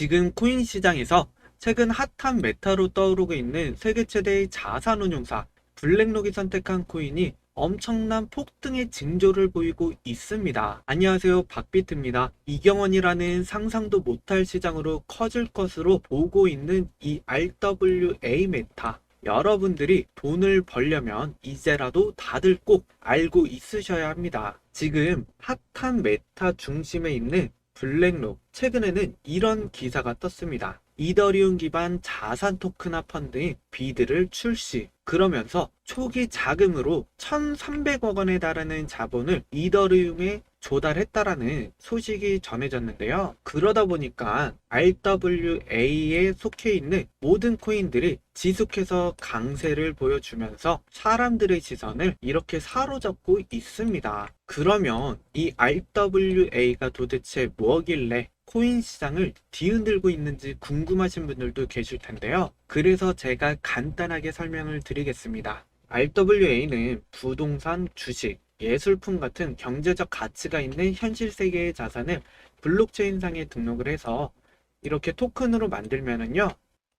지금 코인 시장에서 최근 핫한 메타로 떠오르고 있는 세계 최대의 자산운용사 블랙록이 선택한 코인이 엄청난 폭등의 징조를 보이고 있습니다. 안녕하세요, 박비트입니다. 이경원이라는 상상도 못할 시장으로 커질 것으로 보고 있는 이 RWA 메타. 여러분들이 돈을 벌려면 이제라도 다들 꼭 알고 있으셔야 합니다. 지금 핫한 메타 중심에 있는 블랙록, 최근에는 이런 기사가 떴습니다. 이더리움 기반 자산 토큰화 펀드인 비드를 출시. 그러면서 초기 자금으로 1,300억 원에 달하는 자본을 이더리움에 조달했다라는 소식이 전해졌는데요. 그러다 보니까 RWA에 속해 있는 모든 코인들이 지속해서 강세를 보여주면서 사람들의 시선을 이렇게 사로잡고 있습니다. 그러면 이 RWA가 도대체 뭐길래 코인 시장을 뒤흔들고 있는지 궁금하신 분들도 계실 텐데요. 그래서 제가 간단하게 설명을 드리겠습니다. RWA는 부동산, 주식, 예술품 같은 경제적 가치가 있는 현실 세계의 자산을 블록체인상에 등록을 해서 이렇게 토큰으로 만들면은요,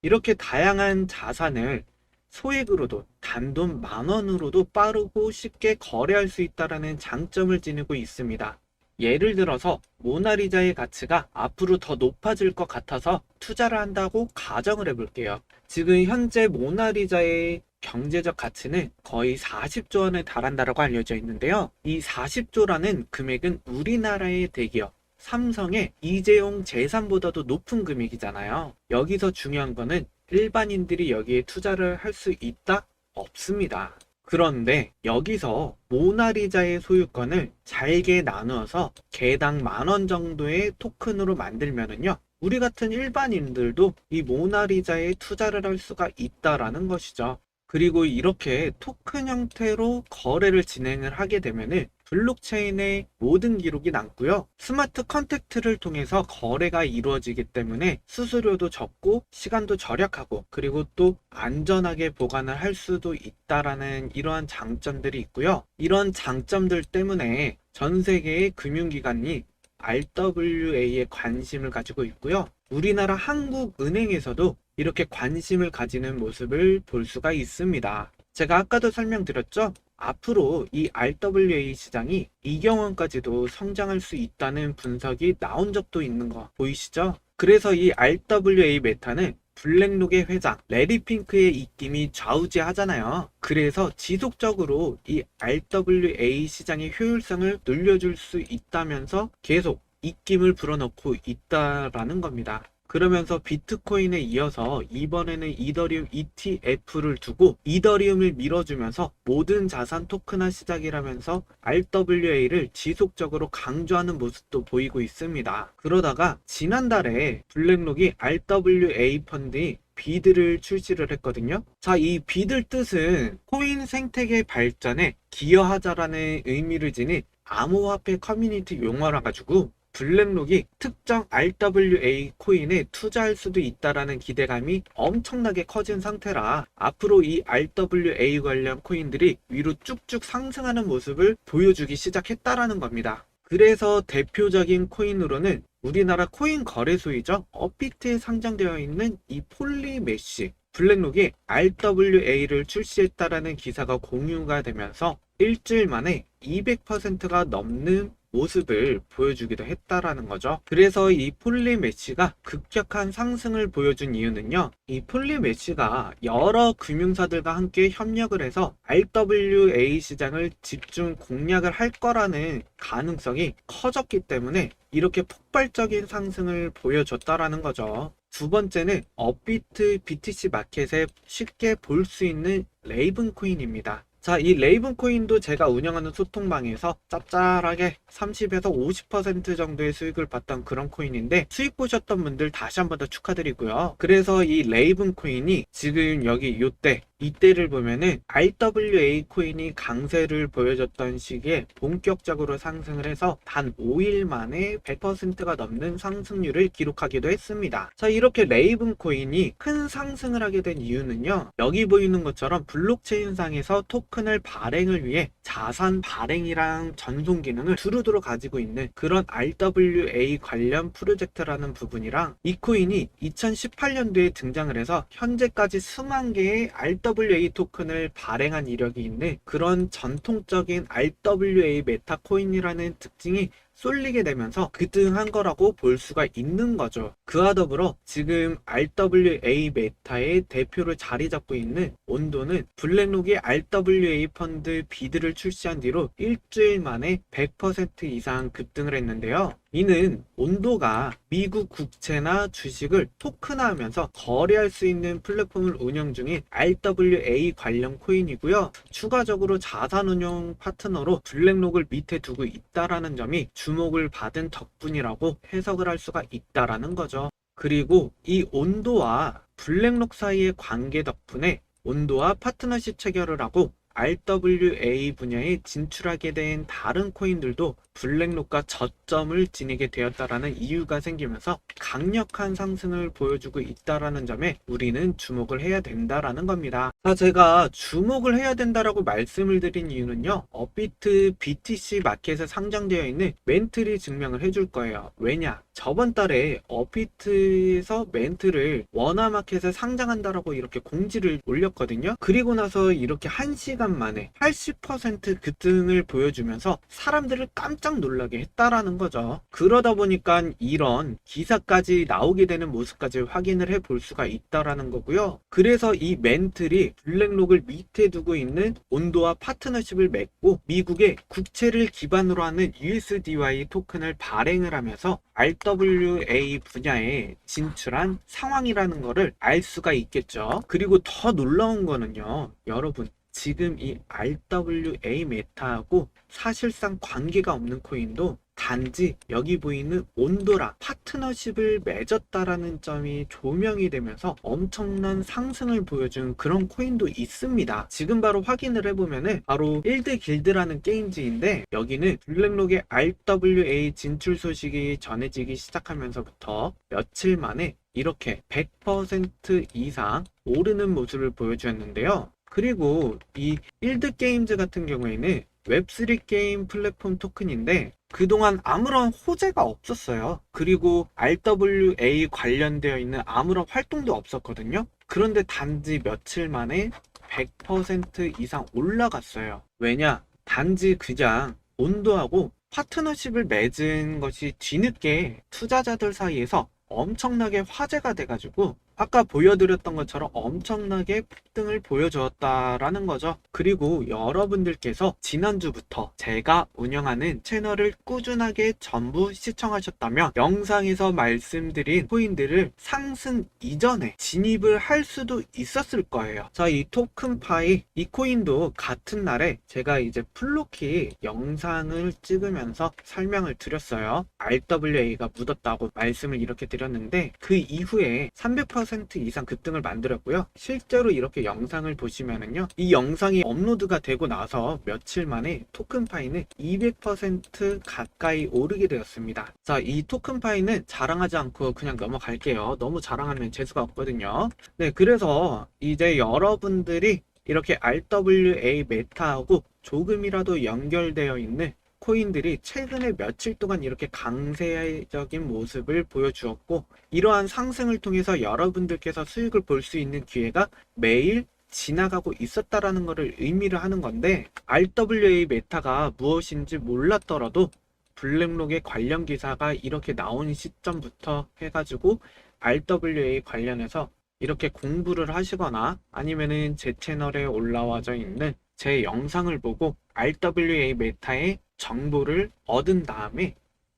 이렇게 다양한 자산을 소액으로도 단돈 10,000원으로도 빠르고 쉽게 거래할 수 있다는 장점을 지니고 있습니다. 예를 들어서 모나리자의 가치가 앞으로 더 높아질 것 같아서 투자를 한다고 가정을 해볼게요. 지금 현재 모나리자의 경제적 가치는 거의 40조 원에 달한다고 알려져 있는데요. 이 40조라는 금액은 우리나라의 대기업 삼성의 이재용 재산보다도 높은 금액이잖아요. 여기서 중요한 거는 일반인들이 여기에 투자를 할 수 있다? 없습니다. 그런데 여기서 모나리자의 소유권을 잘게 나누어서 개당 10,000원 정도의 토큰으로 만들면은요, 우리 같은 일반인들도 이 모나리자에 투자를 할 수가 있다라는 것이죠. 그리고 이렇게 토큰 형태로 거래를 진행을 하게 되면은 블록체인의 모든 기록이 남고요. 스마트 컨택트를 통해서 거래가 이루어지기 때문에 수수료도 적고 시간도 절약하고, 그리고 또 안전하게 보관을 할 수도 있다라는 이러한 장점들이 있고요. 이런 장점들 때문에 전 세계의 금융기관이 RWA에 관심을 가지고 있고요. 우리나라 한국은행에서도 이렇게 관심을 가지는 모습을 볼 수가 있습니다. 제가 아까도 설명드렸죠? 앞으로 이 RWA 시장이 이경원까지도 성장할 수 있다는 분석이 나온 적도 있는 거 보이시죠? 그래서 이 RWA 메타는 블랙록의 회장 레리 핑크의 입김이 좌우지하잖아요. 그래서 지속적으로 이 RWA 시장의 효율성을 늘려줄 수 있다면서 계속 입김을 불어넣고 있다라는 겁니다. 그러면서 비트코인에 이어서 이번에는 이더리움 ETF를 두고 이더리움을 밀어주면서 모든 자산 토큰화 시작이라면서 RWA를 지속적으로 강조하는 모습도 보이고 있습니다. 그러다가 지난달에 블랙록이 RWA 펀드인 비드를 출시를 했거든요. 자, 이 비드 뜻은 코인 생태계 발전에 기여하자라는 의미를 지닌 암호화폐 커뮤니티 용어라 가지고 블랙록이 특정 RWA 코인에 투자할 수도 있다라는 기대감이 엄청나게 커진 상태라 앞으로 이 RWA 관련 코인들이 위로 쭉쭉 상승하는 모습을 보여주기 시작했다라는 겁니다. 그래서 대표적인 코인으로는 우리나라 코인 거래소이죠. 업비트에 상장되어 있는 이 폴리메쉬, 블랙록이 RWA를 출시했다라는 기사가 공유가 되면서 일주일 만에 200%가 넘는 모습을 보여주기도 했다라는 거죠. 그래서 이 폴리메쉬가 급격한 상승을 보여준 이유는요, 이 폴리메쉬가 여러 금융사들과 함께 협력을 해서 RWA 시장을 집중 공략을 할 거라는 가능성이 커졌기 때문에 이렇게 폭발적인 상승을 보여줬다라는 거죠. 두 번째는 업비트 BTC 마켓에 쉽게 볼 수 있는 레이븐 코인입니다. 자, 이 레이븐 코인도 제가 운영하는 소통방에서 짭짤하게 30에서 50% 정도의 수익을 봤던 그런 코인인데, 수익 보셨던 분들 다시 한 번 더 축하드리고요. 그래서 이 레이븐 코인이 지금 여기 요때 이때를 보면은 RWA 코인이 강세를 보여줬던 시기에 본격적으로 상승을 해서 단 5일 만에 100%가 넘는 상승률을 기록하기도 했습니다. 자, 이렇게 레이븐 코인이 큰 상승을 하게 된 이유는요, 여기 보이는 것처럼 블록체인상에서 토큰을 발행을 위해 자산 발행이랑 전송 기능을 두루두루 가지고 있는 그런 RWA 관련 프로젝트라는 부분이랑, 이 코인이 2018년도에 등장을 해서 현재까지 수만 개의 RWA 토큰을 발행한 이력이 있는 그런 전통적인 RWA 메타 코인이라는 특징이 쏠리게 되면서 급등한 거라고 볼 수가 있는 거죠. 그와 더불어 지금 RWA 메타의 대표로 자리 잡고 있는 온도는 블랙록이 RWA 펀드 비드를 출시한 뒤로 일주일 만에 100% 이상 급등을 했는데요. 이는 온도가 미국 국채나 주식을 토큰화하면서 거래할 수 있는 플랫폼을 운영 중인 RWA 관련 코인이고요. 추가적으로 자산운용 파트너로 블랙록을 밑에 두고 있다라는 점이 주목을 받은 덕분이라고 해석을 할 수가 있다라는 거죠. 그리고 이 온도와 블랙록 사이의 관계 덕분에 온도와 파트너십 체결을 하고 RWA 분야에 진출하게 된 다른 코인들도 블랙록과 저점을 지니게 되었다라는 이유가 생기면서 강력한 상승을 보여주고 있다라는 점에 우리는 주목을 해야 된다라는 겁니다. 제가 주목을 해야 된다라고 말씀을 드린 이유는요, 업비트 BTC 마켓에 상장되어 있는 멘틀이 증명을 해줄 거예요. 왜냐? 저번 달에 업비트에서 멘틀을 원화마켓에 상장한다라고 이렇게 공지를 올렸거든요. 그리고 나서 이렇게 1시간 만에 80% 급등을 보여주면서 사람들을 깜짝 놀라게 했다라는 거죠. 그러다 보니까 이런 기사까지 나오게 되는 모습까지 확인을 해 볼 수가 있다라는 거고요. 그래서 이 멘틀이 블랙록을 밑에 두고 있는 온도와 파트너십을 맺고 미국의 국채를 기반으로 하는 USDY 토큰을 발행을 하면서 RWA 분야에 진출한 상황이라는 거를 알 수가 있겠죠. 그리고 더 놀라운 거는요, 여러분, 지금 이 RWA 메타하고 사실상 관계가 없는 코인도 단지 여기 보이는 온도라 파트너십을 맺었다라는 점이 조명이 되면서 엄청난 상승을 보여준 그런 코인도 있습니다. 지금 바로 확인을 해보면은 바로 일드 길드라는 게임즈인데, 여기는 블랙록의 RWA 진출 소식이 전해지기 시작하면서부터 며칠 만에 이렇게 100% 이상 오르는 모습을 보여주었는데요. 그리고 이 일드게임즈 같은 경우에는 웹3 게임 플랫폼 토큰인데 그동안 아무런 호재가 없었어요. 그리고 RWA 관련되어 있는 아무런 활동도 없었거든요. 그런데 단지 며칠 만에 100% 이상 올라갔어요. 왜냐? 단지 그냥 온도하고 파트너십을 맺은 것이 뒤늦게 투자자들 사이에서 엄청나게 화제가 돼가지고 아까 보여드렸던 것처럼 엄청나게 폭등을 보여주었다라는 거죠. 그리고 여러분들께서 지난주부터 제가 운영하는 채널을 꾸준하게 전부 시청하셨다면 영상에서 말씀드린 코인들을 상승 이전에 진입을 할 수도 있었을 거예요. 자, 이 토큰파이, 이 코인도 같은 날에 제가 이제 플로키 영상을 찍으면서 설명을 드렸어요. RWA가 묻었다고 말씀을 이렇게 드렸는데 그 이후에 300% 이상 급등을 만들었고요. 실제로 이렇게 영상을 보시면은요, 이 영상이 업로드가 되고 나서 며칠 만에 토큰파이는 200% 가까이 오르게 되었습니다. 자, 이 토큰파이는 자랑하지 않고 그냥 넘어갈게요. 너무 자랑하면 재수가 없거든요. 네, 그래서 이제 여러분들이 이렇게 RWA 메타하고 조금이라도 연결되어 있는 코인들이 최근에 며칠 동안 이렇게 강세적인 모습을 보여주었고, 이러한 상승을 통해서 여러분들께서 수익을 볼 수 있는 기회가 매일 지나가고 있었다라는 것을 의미를 하는 건데, RWA 메타가 무엇인지 몰랐더라도 블랙록의 관련 기사가 이렇게 나온 시점부터 해가지고 RWA 관련해서 이렇게 공부를 하시거나 아니면은 제 채널에 올라와져 있는 제 영상을 보고 RWA 메타의 정보를 얻은 다음에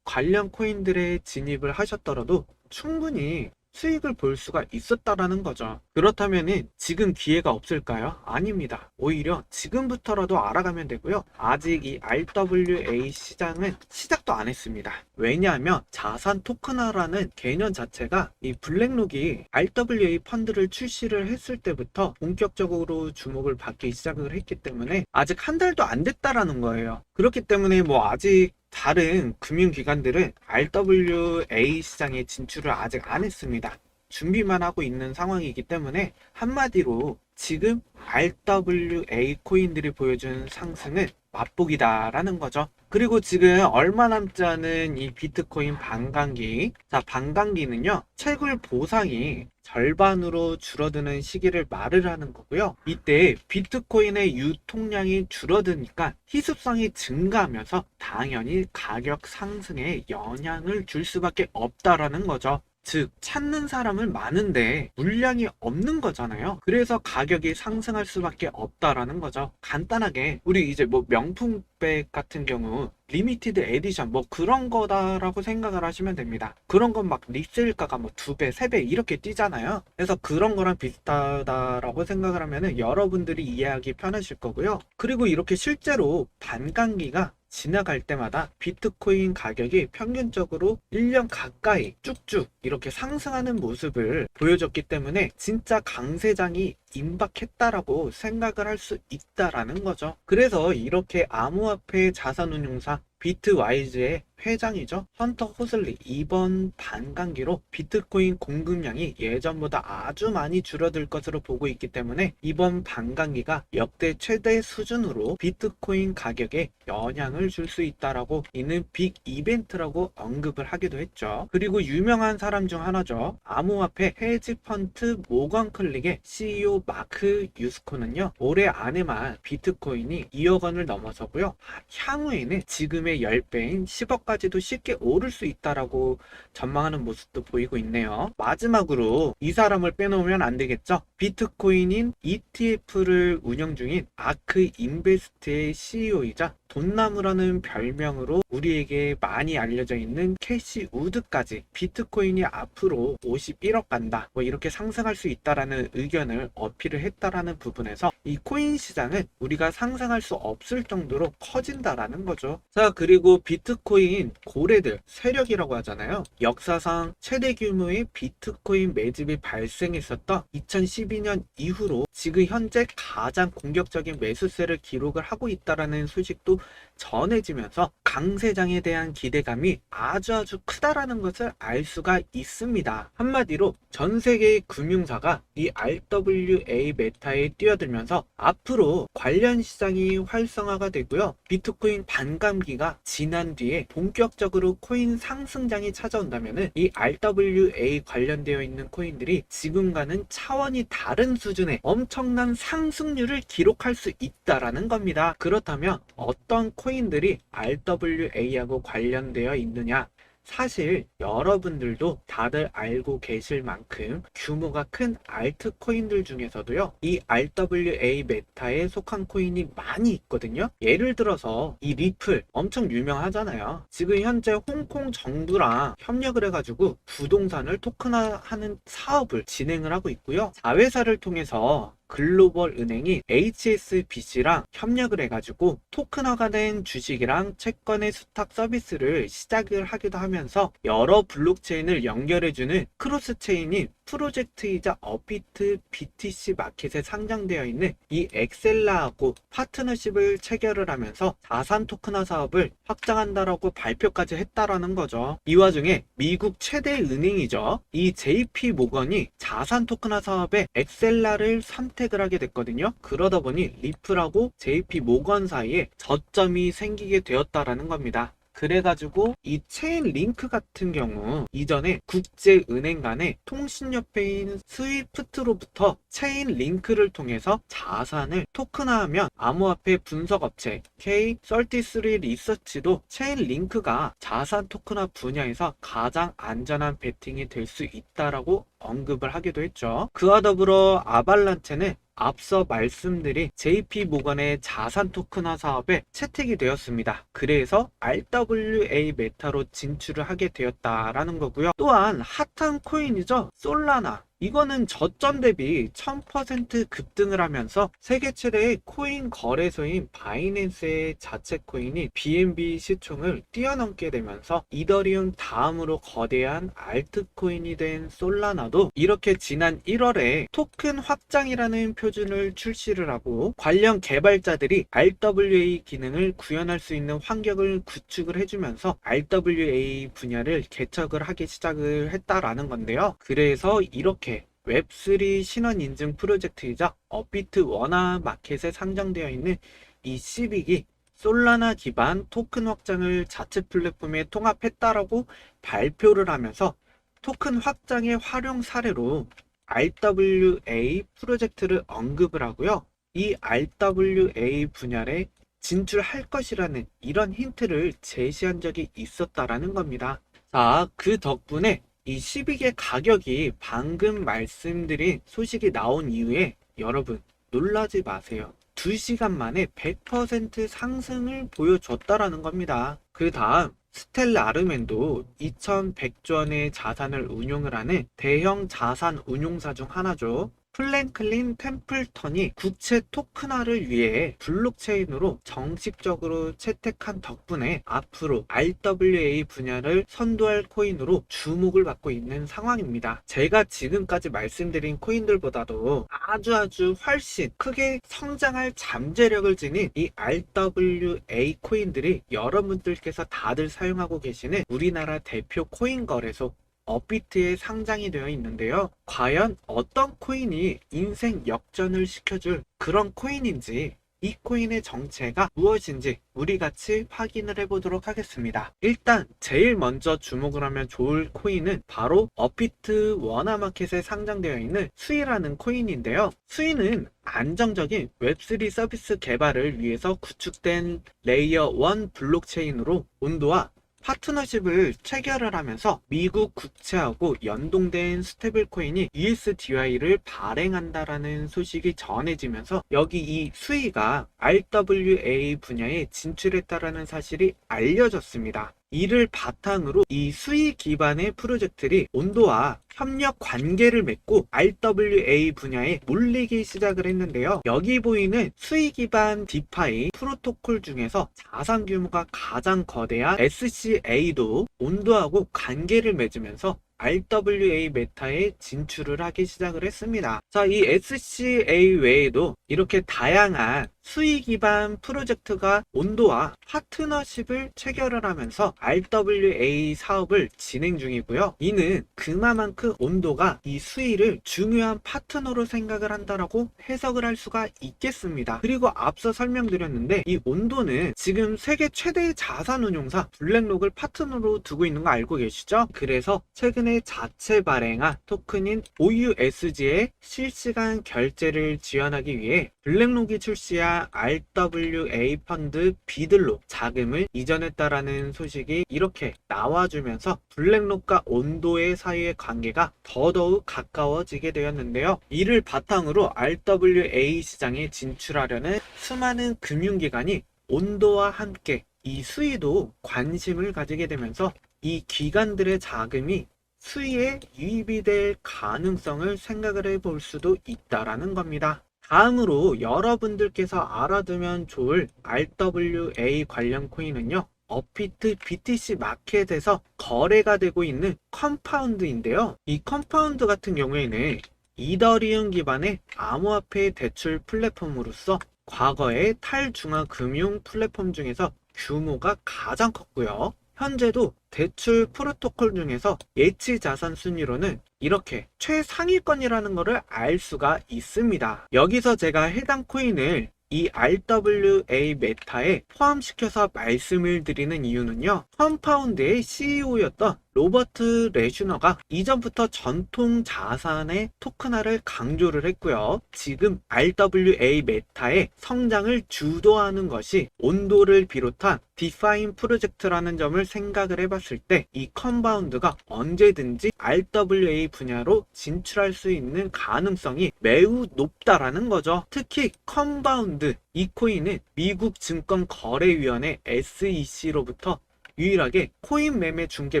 관련 코인들에 진입을 하셨더라도 충분히 수익을 볼 수가 있었다라는 거죠. 그렇다면은 지금 기회가 없을까요? 아닙니다. 오히려 지금부터라도 알아가면 되고요. 아직 이 RWA 시장은 시작도 안 했습니다. 왜냐하면 자산 토큰화라는 개념 자체가 이 블랙록이 RWA 펀드를 출시를 했을 때부터 본격적으로 주목을 받기 시작을 했기 때문에 아직 한 달도 안 됐다라는 거예요. 그렇기 때문에 뭐 아직 다른 금융기관들은 RWA 시장에 진출을 아직 안 했습니다. 준비만 하고 있는 상황이기 때문에 한마디로 지금 RWA 코인들이 보여준 상승은 맛보기다라는 거죠. 그리고 지금 얼마 남지 않은 이 비트코인 반감기. 자, 반감기는요, 채굴 보상이 절반으로 줄어드는 시기를 말을 하는 거고요. 이때 비트코인의 유통량이 줄어드니까 희소성이 증가하면서 당연히 가격 상승에 영향을 줄 수밖에 없다라는 거죠. 즉, 찾는 사람은 많은데 물량이 없는 거잖아요. 그래서 가격이 상승할 수밖에 없다라는 거죠. 간단하게 우리 이제 뭐 명품백 같은 경우 리미티드 에디션 뭐 그런 거다라고 생각을 하시면 됩니다. 그런 건 막 리셀가가 뭐 2배, 3배 이렇게 뛰잖아요. 그래서 그런 거랑 비슷하다라고 생각을 하면은 여러분들이 이해하기 편하실 거고요. 그리고 이렇게 실제로 반감기가 지나갈 때마다 비트코인 가격이 평균적으로 1년 가까이 쭉쭉 이렇게 상승하는 모습을 보여줬기 때문에 진짜 강세장이 임박했다라고 생각을 할 수 있다라는 거죠. 그래서 이렇게 암호화폐 자산운용사 비트와이즈의 회장이죠. 헌터 호슬리 이번 반감기로 비트코인 공급량이 예전보다 아주 많이 줄어들 것으로 보고 있기 때문에 이번 반감기가 역대 최대 수준으로 비트코인 가격에 영향을 줄 수 있다라고 이는 빅 이벤트라고 언급을 하기도 했죠. 그리고 유명한 사람 중 하나죠. 암호화폐 헤지펀드 모건 클릭의 CEO 마크 유스코는요, 올해 안에만 비트코인이 2억 원을 넘어서고요, 향후에는 지금의 10배인 10억까지도 쉽게 오를 수 있다라고 전망하는 모습도 보이고 있네요. 마지막으로 이 사람을 빼놓으면 안 되겠죠. 비트코인인 ETF를 운영 중인 아크 인베스트의 CEO이자 돈나무라는 별명으로 우리에게 많이 알려져 있는 캐시 우드까지 비트코인이 앞으로 51억 간다, 뭐 이렇게 상승할 수 있다라는 의견을 어필을 했다라는 부분에서 이 코인 시장은 우리가 상상할 수 없을 정도로 커진다라는 거죠. 자, 그리고 비트코인 고래들 세력이라고 하잖아요. 역사상 최대 규모의 비트코인 매집이 발생했었던 2012년 이후로 지금 현재 가장 공격적인 매수세를 기록을 하고 있다라는 소식도 전해지면서 강세장에 대한 기대감이 아주 크다라는 것을 알 수가 있습니다. 한마디로 전 세계의 금융사가 이 RWA 메타에 뛰어들면서 앞으로 관련 시장이 활성화가 되고요. 비트코인 반감기가 지난 뒤에 본격적으로 코인 상승장이 찾아온다면은 이 RWA 관련되어 있는 코인들이 지금과는 차원이 다른 수준의 엄청난 상승률을 기록할 수 있다라는 겁니다. 그렇다면 어떤 코인들이 RWA하고 관련되어 있느냐? 사실 여러분들도 다들 알고 계실 만큼 규모가 큰 알트코인들 중에서도요, 이 RWA 메타에 속한 코인이 많이 있거든요. 예를 들어서 이 리플 엄청 유명하잖아요. 지금 현재 홍콩 정부랑 협력을 해가지고 부동산을 토큰화하는 사업을 진행을 하고 있고요. 자회사를 통해서 글로벌 은행이 HSBC랑 협력을 해가지고 토큰화가 된 주식이랑 채권의 수탁 서비스를 시작을 하기도 하면서 여러 블록체인을 연결해주는 크로스체인인 프로젝트이자 업비트 BTC 마켓에 상장되어 있는 이 엑셀라하고 파트너십을 체결을 하면서 자산 토큰화 사업을 확장한다라고 발표까지 했다라는 거죠. 이 와중에 미국 최대 은행이죠. 이 JP 모건이 자산 토큰화 사업에 엑셀라를 선택을 하게 됐거든요. 그러다 보니 리플하고 JP 모건 사이에 저점이 생기게 되었다라는 겁니다. 그래가지고 이 체인링크 같은 경우 이전에 국제은행 간의 통신협회인 스위프트로부터 체인링크를 통해서 자산을 토큰화하면 암호화폐 분석업체 K33 리서치도 체인링크가 자산 토큰화 분야에서 가장 안전한 베팅이 될 수 있다라고 언급을 하기도 했죠. 그와 더불어 아발란체는 앞서 말씀드린 JP 모건의 자산 토큰화 사업에 채택이 되었습니다. 그래서 RWA 메타로 진출을 하게 되었다라는 거고요. 또한 핫한 코인이죠. 솔라나. 이거는 저점 대비 1000% 급등을 하면서 세계 최대의 코인 거래소인 바이낸스의 자체 코인이 BNB 시총을 뛰어넘게 되면서 이더리움 다음으로 거대한 알트코인이 된 솔라나도 이렇게 지난 1월에 토큰 확장이라는 표준을 출시를 하고 관련 개발자들이 RWA 기능을 구현할 수 있는 환경을 구축을 해주면서 RWA 분야를 개척을 하기 시작을 했다라는 건데요. 그래서 이렇게 웹3 신원 인증 프로젝트이자 업비트 원화 마켓에 상장되어 있는 이 시빅이 솔라나 기반 토큰 확장을 자체 플랫폼에 통합했다라고 발표를 하면서 토큰 확장의 활용 사례로 RWA 프로젝트를 언급을 하고요. 이 RWA 분야에 진출할 것이라는 이런 힌트를 제시한 적이 있었다라는 겁니다. 자, 그 덕분에 이 시빅의 가격이 방금 말씀드린 소식이 나온 이후에 여러분 놀라지 마세요. 2시간 만에 100% 상승을 보여줬다라는 겁니다. 그 다음 스텔라 아르멘도 2100조 원의 자산을 운용을 하는 대형 자산 운용사 중 하나죠. 플랭클린 템플턴이 국채 토큰화를 위해 블록체인으로 정식적으로 채택한 덕분에 앞으로 RWA 분야를 선도할 코인으로 주목을 받고 있는 상황입니다. 제가 지금까지 말씀드린 코인들보다도 아주 훨씬 크게 성장할 잠재력을 지닌 이 RWA 코인들이 여러분들께서 다들 사용하고 계시는 우리나라 대표 코인 거래소 업비트에 상장이 되어 있는데요. 과연 어떤 코인이 인생 역전을 시켜줄 그런 코인인지, 이 코인의 정체가 무엇인지 우리 같이 확인을 해보도록 하겠습니다. 일단 제일 먼저 주목을 하면 좋을 코인은 바로 업비트 원화마켓에 상장되어 있는 수이라는 코인인데요. 수이는 안정적인 웹3 서비스 개발을 위해서 구축된 레이어 1 블록체인으로 온도와 파트너십을 체결을 하면서 미국 국채하고 연동된 스테이블 코인이 USDY를 발행한다라는 소식이 전해지면서 여기 이 수위가 RWA 분야에 진출했다라는 사실이 알려졌습니다. 이를 바탕으로 이 수위 기반의 프로젝트들이 온도와 협력 관계를 맺고 RWA 분야에 몰리기 시작을 했는데요. 여기 보이는 수위 기반 디파이 프로토콜 중에서 자산 규모가 가장 거대한 SCA도 온도하고 관계를 맺으면서 RWA 메타에 진출을 하기 시작을 했습니다. 자, 이 SCA 외에도 이렇게 다양한 수익 기반 프로젝트가 온도와 파트너십을 체결을 하면서 RWA 사업을 진행 중이고요. 이는 그만큼 온도가 이 수익을 중요한 파트너로 생각을 한다라고 해석을 할 수가 있겠습니다. 그리고 앞서 설명드렸는데 이 온도는 지금 세계 최대의 자산운용사 블랙록을 파트너로 두고 있는 거 알고 계시죠? 그래서 최근에 자체 발행한 토큰인 OUSG의 실시간 결제를 지원하기 위해 블랙록이 출시한 RWA 펀드 비들로 자금을 이전했다라는 소식이 이렇게 나와주면서 블랙록과 온도의 사이의 관계가 더더욱 가까워지게 되었는데요. 이를 바탕으로 RWA 시장에 진출하려는 수많은 금융기관이 온도와 함께 이 수위도 관심을 가지게 되면서 이 기관들의 자금이 수위에 유입이 될 가능성을 생각을 해볼 수도 있다라는 겁니다. 다음으로 여러분들께서 알아두면 좋을 RWA 관련 코인은요, 업비트 BTC 마켓에서 거래가 되고 있는 컴파운드인데요. 이 컴파운드 같은 경우에는 이더리움 기반의 암호화폐 대출 플랫폼으로서 과거의 탈중앙 금융 플랫폼 중에서 규모가 가장 컸고요. 현재도 대출 프로토콜 중에서 예치 자산 순위로는 이렇게 최상위권이라는 것을 알 수가 있습니다. 여기서 제가 해당 코인을 이 RWA 메타에 포함시켜서 말씀을 드리는 이유는요, 컴파운드의 CEO였던 로버트 레슈너가 이전부터 전통 자산의 토큰화를 강조를 했고요. 지금 RWA 메타의 성장을 주도하는 것이 온도를 비롯한 디파인 프로젝트라는 점을 생각을 해봤을 때 이 컴바운드가 언제든지 RWA 분야로 진출할 수 있는 가능성이 매우 높다라는 거죠. 특히 컴바운드 이 코인은 미국 증권거래위원회 SEC로부터 유일하게 코인 매매 중개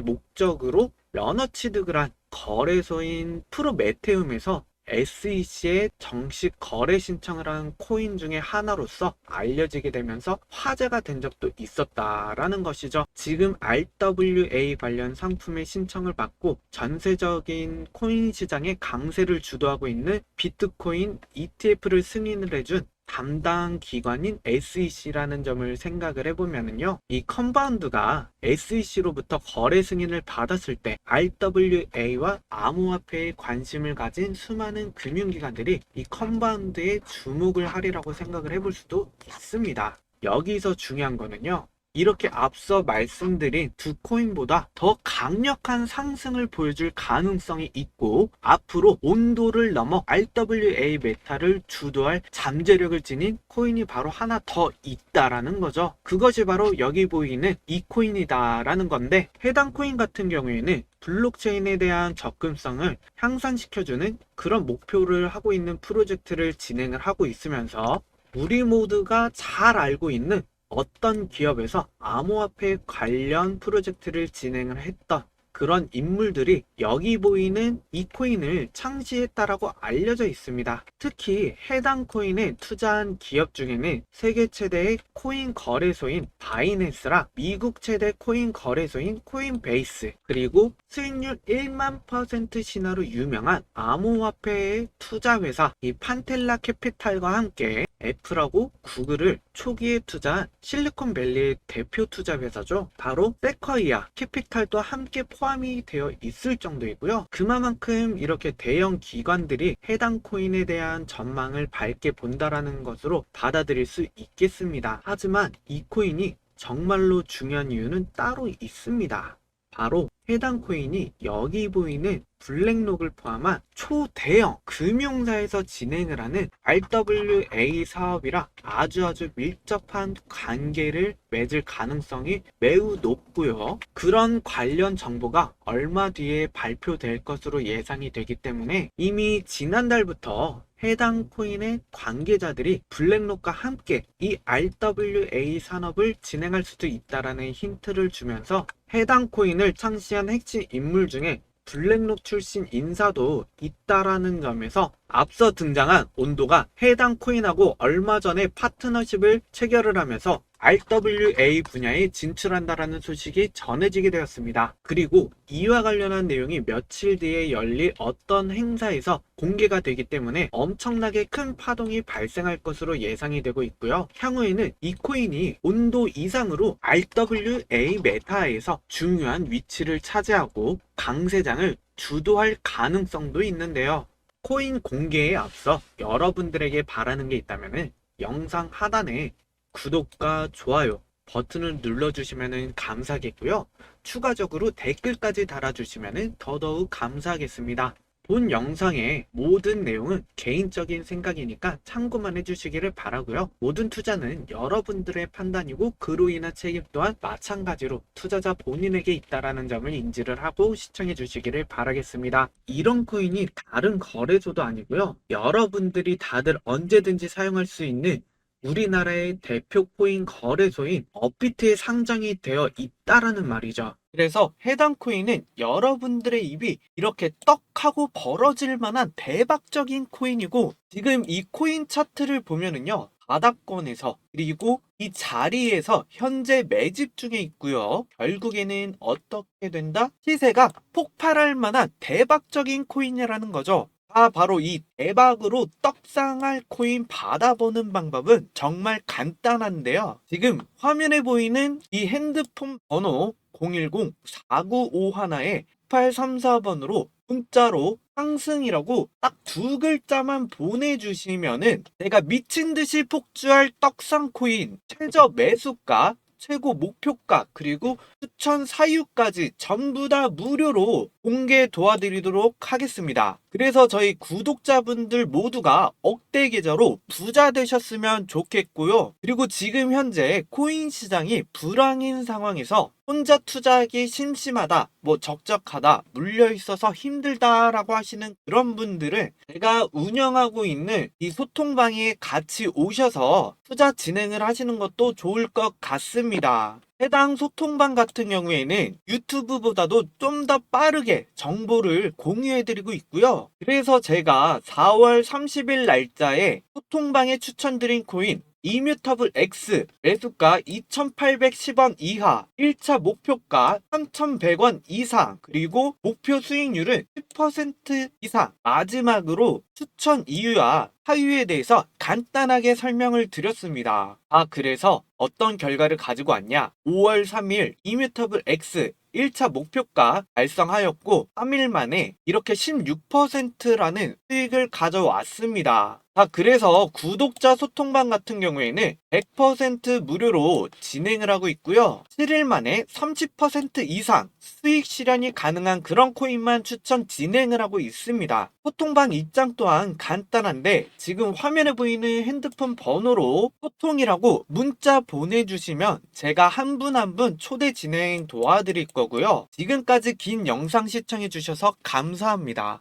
목적으로 러너 취득을 한 거래소인 프로메테움에서 SEC에 정식 거래 신청을 한 코인 중에 하나로서 알려지게 되면서 화제가 된 적도 있었다라는 것이죠. 지금 RWA 관련 상품의 신청을 받고 전세적인 코인 시장의 강세를 주도하고 있는 비트코인 ETF를 승인을 해준 담당 기관인 SEC라는 점을 생각을 해보면요. 이 컴바운드가 SEC로부터 거래 승인을 받았을 때 RWA와 암호화폐에 관심을 가진 수많은 금융기관들이 이 컴바운드에 주목을 하리라고 생각을 해볼 수도 있습니다. 여기서 중요한 거는요. 이렇게 앞서 말씀드린 두 코인보다 더 강력한 상승을 보여줄 가능성이 있고 앞으로 온도를 넘어 RWA 메타를 주도할 잠재력을 지닌 코인이 바로 하나 더 있다라는 거죠. 그것이 바로 여기 보이는 이 코인이다라는 건데 해당 코인 같은 경우에는 블록체인에 대한 접근성을 향상시켜주는 그런 목표를 하고 있는 프로젝트를 진행을 하고 있으면서 우리 모두가 잘 알고 있는 어떤 기업에서 암호화폐 관련 프로젝트를 진행을 했던 그런 인물들이 여기 보이는 이 코인을 창시했다라고 알려져 있습니다. 특히 해당 코인에 투자한 기업 중에는 세계 최대의 코인 거래소인 바이낸스랑 미국 최대 코인 거래소인 코인베이스 그리고 수익률 1만% 신화로 유명한 암호화폐의 투자 회사 이 판텔라 캐피탈과 함께 애플하고 구글을 초기에 투자한 실리콘밸리의 대표 투자 회사죠. 바로 세쿼이아 캐피탈도 함께 포함이 되어 있을 정도이고요. 그만큼 이렇게 대형 기관들이 해당 코인에 대한 전망을 밝게 본다라는 것으로 받아들일 수 있겠습니다. 하지만 이 코인이 정말로 중요한 이유는 따로 있습니다. 바로 해당 코인이 여기 보이는 블랙록을 포함한 초대형 금융사에서 진행을 하는 RWA 사업이라 아주 밀접한 관계를 맺을 가능성이 매우 높고요. 그런 관련 정보가 얼마 뒤에 발표될 것으로 예상이 되기 때문에 이미 지난달부터 해당 코인의 관계자들이 블랙록과 함께 이 RWA 산업을 진행할 수도 있다라는 힌트를 주면서 해당 코인을 창시한 핵심 인물 중에 블랙록 출신 인사도 있다라는 점에서 앞서 등장한 온도가 해당 코인하고 얼마 전에 파트너십을 체결을 하면서 RWA 분야에 진출한다라는 소식이 전해지게 되었습니다. 그리고 이와 관련한 내용이 며칠 뒤에 열릴 어떤 행사에서 공개가 되기 때문에 엄청나게 큰 파동이 발생할 것으로 예상이 되고 있고요. 향후에는 이 코인이 온도 이상으로 RWA 메타에서 중요한 위치를 차지하고 강세장을 주도할 가능성도 있는데요. 코인 공개에 앞서 여러분들에게 바라는 게 있다면 영상 하단에 구독과 좋아요 버튼을 눌러주시면 감사하겠고요. 추가적으로 댓글까지 달아주시면 더더욱 감사하겠습니다. 본 영상의 모든 내용은 개인적인 생각이니까 참고만 해주시기를 바라고요. 모든 투자는 여러분들의 판단이고 그로 인한 책임 또한 마찬가지로 투자자 본인에게 있다라는 점을 인지를 하고 시청해 주시기를 바라겠습니다. 이런 코인이 다른 거래소도 아니고요. 여러분들이 다들 언제든지 사용할 수 있는 우리나라의 대표 코인 거래소인 업비트에 상장이 되어 있다라는 말이죠. 그래서 해당 코인은 여러분들의 입이 이렇게 떡하고 벌어질 만한 대박적인 코인이고 지금 이 코인 차트를 보면은요. 바닥권에서 그리고 이 자리에서 현재 매집 중에 있고요. 결국에는 어떻게 된다? 시세가 폭발할 만한 대박적인 코인이라는 거죠. 바로 이 대박으로 떡상할 코인 받아보는 방법은 정말 간단한데요. 지금 화면에 보이는 이 핸드폰 번호 010-4951에 1834번으로 문자로 상승이라고 딱 두 글자만 보내주시면은 내가 미친듯이 폭주할 떡상 코인 최저 매수가 최고 목표가 그리고 추천 사유까지 전부 다 무료로 공개 도와드리도록 하겠습니다. 그래서 저희 구독자분들 모두가 억대 계좌로 부자 되셨으면 좋겠고요. 그리고 지금 현재 코인 시장이 불황인 상황에서 혼자 투자하기 심심하다, 적적하다, 물려있어서 힘들다라고 하시는 그런 분들은 제가 운영하고 있는 이 소통방에 같이 오셔서 투자 진행을 하시는 것도 좋을 것 같습니다. 해당 소통방 같은 경우에는 유튜브보다도 좀 더 빠르게 정보를 공유해드리고 있고요. 그래서 제가 4월 30일 날짜에 소통방에 추천드린 코인 이뮤터블 X 매수가 2,810원 이하, 1차 목표가 3,100원 이상, 그리고 목표 수익률은 10% 이상, 마지막으로 추천 이유와 하유에 대해서 간단하게 설명을 드렸습니다. 그래서 어떤 결과를 가지고 왔냐? 5월 3일 이뮤터블 X 1차 목표가 달성하였고 3일 만에 이렇게 16%라는 수익을 가져왔습니다. 그래서 구독자 소통방 같은 경우에는 100% 무료로 진행을 하고 있고요. 7일 만에 30% 이상 수익 실현이 가능한 그런 코인만 추천 진행을 하고 있습니다. 소통방 입장 또한 간단한데 지금 화면에 보이는 핸드폰 번호로 소통이라고 문자 보내주시면 제가 한 분 한 분 초대 진행 도와드릴 거고요. 지금까지 긴 영상 시청해주셔서 감사합니다.